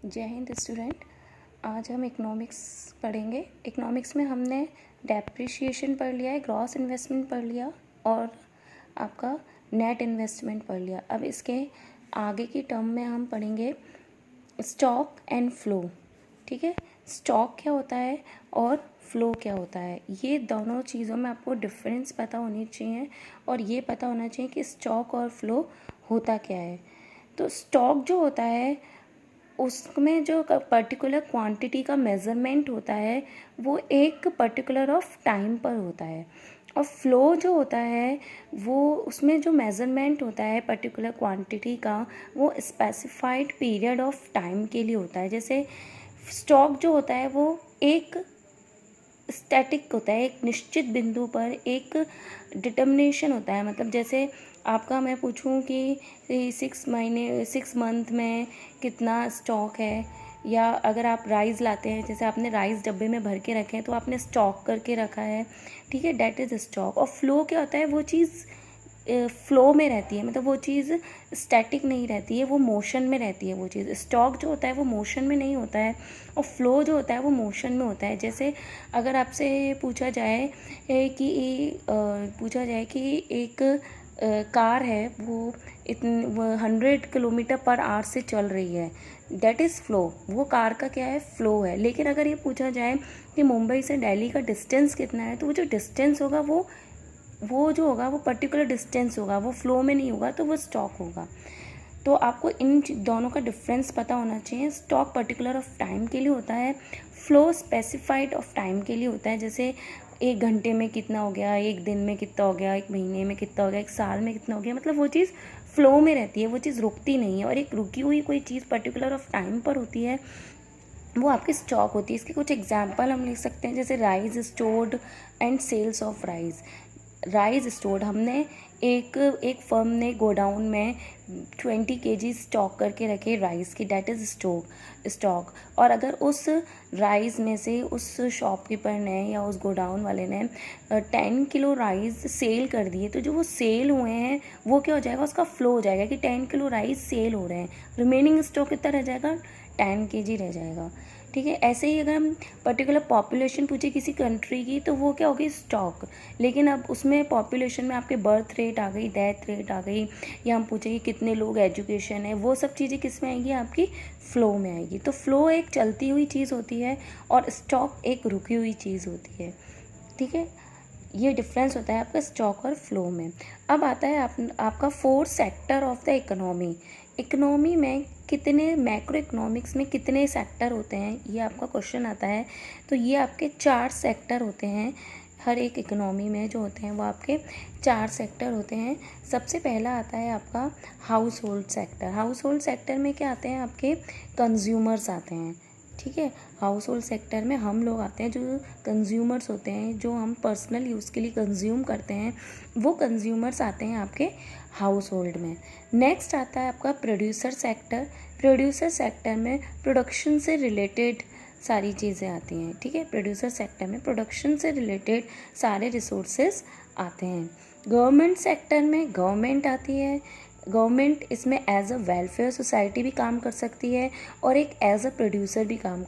जय हिंद स्टूडेंट। आज हम इकोनॉमिक्स पढ़ेंगे। इकोनॉमिक्स में हमने डेप्रिशिएशन पढ़ लिया है, ग्रॉस इन्वेस्टमेंट पढ़ लिया और आपका नेट इन्वेस्टमेंट पढ़ लिया। अब इसके आगे की टर्म में हम पढ़ेंगे स्टॉक एंड फ्लो। ठीक है, स्टॉक क्या होता है और फ्लो क्या होता है, ये दोनों चीज़ों में आपको डिफरेंस पता होनी चाहिए और ये पता होना चाहिए कि स्टॉक और फ्लो होता क्या है। तो स्टॉक जो होता है उसमें जो पर्टिकुलर क्वांटिटी का मेज़रमेंट होता है वो एक पर्टिकुलर ऑफ टाइम पर होता है, और फ्लो जो होता है वो उसमें जो मेज़रमेंट होता है पर्टिकुलर क्वांटिटी का वो स्पेसिफाइड पीरियड ऑफ टाइम के लिए होता है। जैसे स्टॉक जो होता है वो एक स्टैटिक होता है, एक निश्चित बिंदु पर एक डिटर्मिनेशन होता है। मतलब जैसे आपका मैं पूछूं कि 6 मंथ में कितना स्टॉक है, या अगर आप राइस लाते हैं, जैसे आपने राइस डब्बे में भर के रखे हैं तो आपने स्टॉक करके रखा है, ठीक है, डेट इज़ स्टॉक। और फ्लो क्या होता है, वो चीज़ फ्लो में रहती है, मतलब वो चीज़ स्टैटिक नहीं रहती है, वो मोशन में रहती है। वो चीज़ स्टॉक जो होता है वो मोशन में नहीं होता है और फ्लो जो होता है वो मोशन में होता है। जैसे अगर आपसे पूछा जाए कि एक कार है वो 100 किलोमीटर पर आवर से चल रही है, दैट इज़ फ्लो। वो कार का क्या है, फ्लो है। लेकिन अगर ये पूछा जाए कि मुंबई से दिल्ली का डिस्टेंस कितना है, तो वो जो डिस्टेंस होगा वो जो होगा वो पर्टिकुलर डिस्टेंस होगा, वो फ्लो में नहीं होगा, तो वो स्टॉक होगा। तो आपको इन दोनों का डिफरेंस पता होना चाहिए। स्टॉक पर्टिकुलर ऑफ टाइम के लिए होता है, फ्लो स्पेसिफाइड ऑफ टाइम के लिए होता है। जैसे 1 घंटे में कितना हो गया, 1 दिन में कितना हो गया, 1 महीने में कितना हो गया, 1 साल में कितना हो गया, मतलब वो चीज़ फ्लो में रहती है, वो चीज़ रुकती नहीं है। और एक रुकी हुई कोई चीज़ पर्टिकुलर ऑफ टाइम पर होती है, वो आपकी स्टॉक होती है। इसके कुछ एग्जांपल हम लिख सकते हैं, जैसे rice stored and sales of rice stored, हमने एक फर्म ने गोडाउन में 20 kg स्टॉक करके रखे राइस की, डेट इज़ स्टॉक। और अगर उस राइस में से उस शॉपकीपर ने या उस गोडाउन वाले ने 10 किलो राइस सेल कर दिए, तो जो वो सेल हुए हैं वो क्या हो जाएगा, उसका फ्लो हो जाएगा कि 10 किलो राइस सेल हो रहे हैं, रिमेनिंग स्टॉक कितना रह जाएगा, 10 kg रह जाएगा। ठीक है, ऐसे ही अगर हम पर्टिकुलर पॉपुलेशन पूछे किसी कंट्री की, तो वो क्या होगी, स्टॉक। लेकिन अब उसमें पॉपुलेशन में आपके बर्थ रेट आ गई, डेथ रेट आ गई, या हम पूछे कि कितने लोग एजुकेशन है, वो सब चीज़ें किस में आएगी, आपकी फ़्लो में आएगी। तो फ़्लो एक चलती हुई चीज़ होती है और स्टॉक एक रुकी हुई चीज़ होती है। ठीक है, ये डिफरेंस होता है आपका स्टॉक और फ्लो में। अब आता है आपका 4th sector of the economy. Economy में कितने, मैक्रो इकोनॉमिक्स में कितने सेक्टर होते हैं, ये आपका क्वेश्चन आता है। तो ये आपके 4 सेक्टर होते हैं। हर एक इकोनॉमी में जो होते हैं वो आपके 4 सेक्टर होते हैं। सबसे पहला आता है आपका house hold sector. House hold sector में क्या आते हैं, आपके कंज्यूमर्स आते हैं। ठीक है, हाउस होल्ड सेक्टर में हम लोग आते हैं, जो कंज्यूमर्स होते हैं, जो हम पर्सनल यूज़ के लिए कंज्यूम करते हैं, वो कंज्यूमर्स आते हैं आपके हाउस होल्ड में। नेक्स्ट आता है आपका प्रोड्यूसर सेक्टर। प्रोड्यूसर सेक्टर में प्रोडक्शन से रिलेटेड सारी चीज़ें आती हैं। ठीक है, प्रोड्यूसर सेक्टर में प्रोडक्शन से रिलेटेड सारे रिसोर्सेज आते हैं। गवर्नमेंट सेक्टर में गवर्नमेंट आती है। गवर्नमेंट इसमें एज अ वेलफेयर सोसाइटी भी काम कर सकती है और एक एज अ प्रोड्यूसर भी काम